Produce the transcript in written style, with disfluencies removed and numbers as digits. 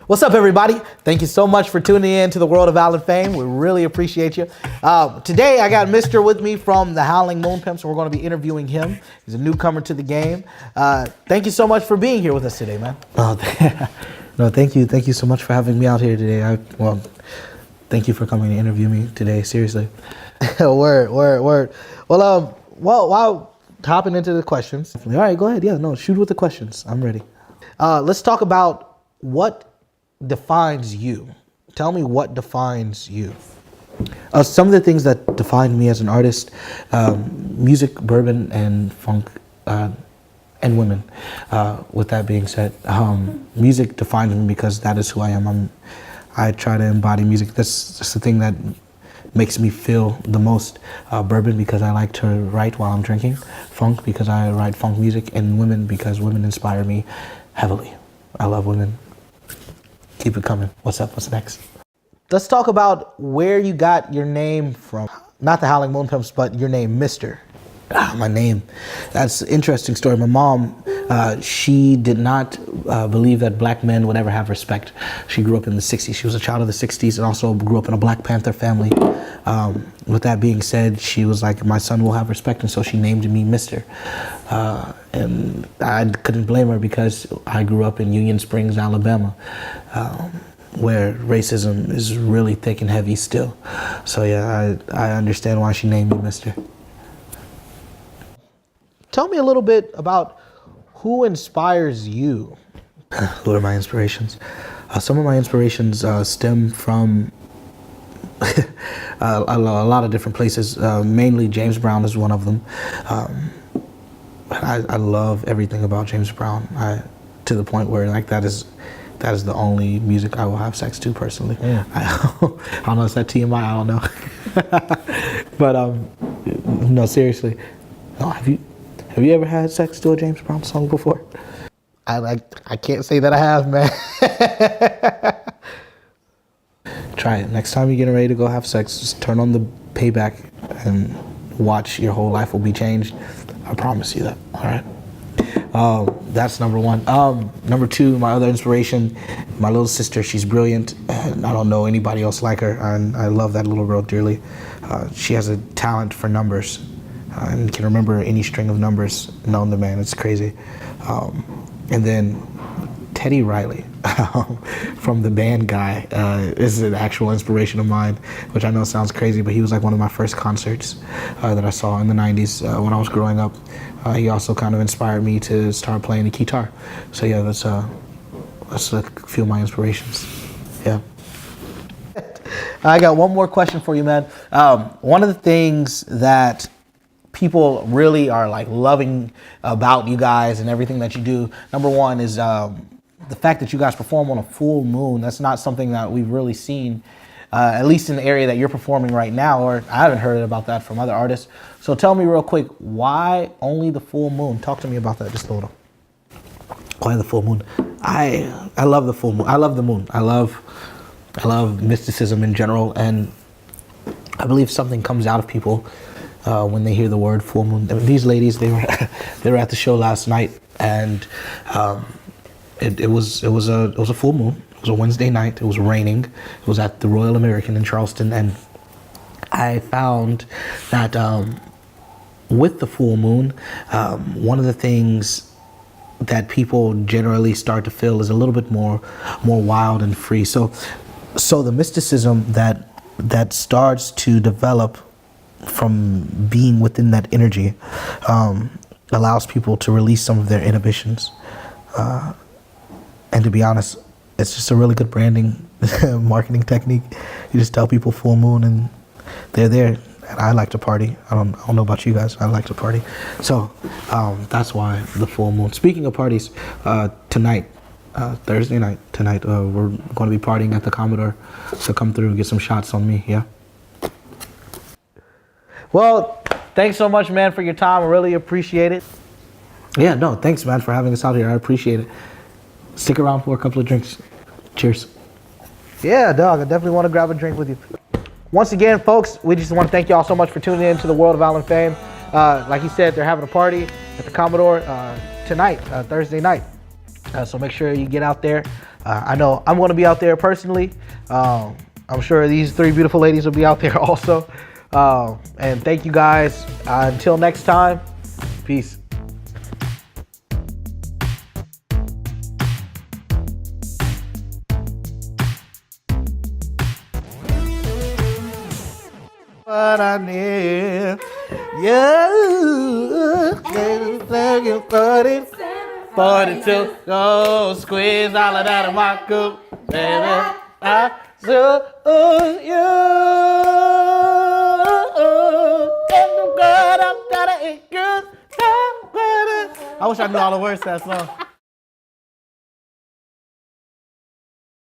What's up, everybody? Thank you so much for tuning in to the world of Howling Fame. We really appreciate you. Today, I got Mr. with me from the Howling Moon Pimps, and we're going to be interviewing him. He's a newcomer to the game. Thank you so much for being here with us today, man. No, thank you. Thank you so much for having me out here today. Thank you for coming to interview me today. Seriously. Word. Well, while hopping into the questions. All right, go ahead. Yeah, no, shoot with the questions. I'm ready. Let's talk about what defines you. Tell me what defines you. Some of the things that define me as an artist, music, bourbon, and funk, and women. With that being said, music defines me because that is who I am. I try to embody music. That's just the thing that makes me feel the most. Bourbon because I like to write while I'm drinking. Funk because I write funk music. And women because women inspire me heavily. I love women. Keep it coming. What's up? What's next? Let's talk about where you got your name from. Not the Howling Moon Pimps, but your name, Mr. My name. That's an interesting story. My mom, she did not believe that black men would ever have respect. She grew up in the 60s. She was a child of the 60s and also grew up in a Black Panther family. With that being said, she was like, my son will have respect, and so she named me Mr. And I couldn't blame her because I grew up in Union Springs, Alabama, where racism is really thick and heavy still. So yeah, I understand why she named me Mr. Tell me a little bit about who inspires you. Who are my inspirations? Some of my inspirations stem from a lot of different places. Mainly James Brown is one of them. I love everything about James Brown. To the point where like that is the only music I will have sex to personally. Yeah. I don't know, is that TMI? I don't know. But no, seriously. No, have you ever had sex to a James Brown song before? I can't say that I have, man. Try it. Next time you're getting ready to go have sex, just turn on the payback and watch. Your whole life will be changed. I promise you that. All right. That's number one. Number two, my other inspiration, my little sister. She's brilliant, and I don't know anybody else like her. And I love that little girl dearly. She has a talent for numbers. And can remember any string of numbers known to man. It's crazy. And then Teddy Riley from the band Guy is an actual inspiration of mine, which I know sounds crazy, but he was like one of my first concerts that I saw in the 90s when I was growing up. He also kind of inspired me to start playing the guitar. So yeah, that's a few of my inspirations. Yeah. I got one more question for you, man. One of the things that people really are like loving about you guys and everything that you do, number one is the fact that you guys perform on a full moon. That's not something that we've really seen, at least in the area that you're performing right now, or I haven't heard about that from other artists. So tell me real quick, why only the full moon? Talk to me about that just a little. Why the full moon? I love the full moon. I love the moon. I love mysticism in general, and I believe something comes out of people when they hear the word full moon. These ladies, they were at the show last night, and it was a full moon. It was a Wednesday night. It was raining. It was at the Royal American in Charleston, and I found that with the full moon, one of the things that people generally start to feel is a little bit more wild and free. So the mysticism that starts to develop from being within that energy allows people to release some of their inhibitions. And to be honest, it's just a really good branding marketing technique. You just tell people full moon and they're there. And I like to party. I don't know about you guys. I like to party. So that's why the full moon. Speaking of parties, tonight, Thursday night, we're going to be partying at the Commodore. So come through and get some shots on me, yeah? Well, thanks so much, man, for your time. I really appreciate it. Yeah, no, thanks, man, for having us out here. I appreciate it. Stick around for a couple of drinks. Cheers. Yeah, dog, I definitely want to grab a drink with you. Once again, folks, we just want to thank you all so much for tuning in to the world of Howling Fame. Like he said, they're having a party at the Commodore tonight, Thursday night. So make sure you get out there. I know I'm going to be out there personally. I'm sure these three beautiful ladies will be out there also. And thank you guys. Until next time, peace. What I need, you, 42, go squeeze all of that in my coop, baby. I do you. And I'm good, I'm gonna eat good. I wish I knew all the words to that song.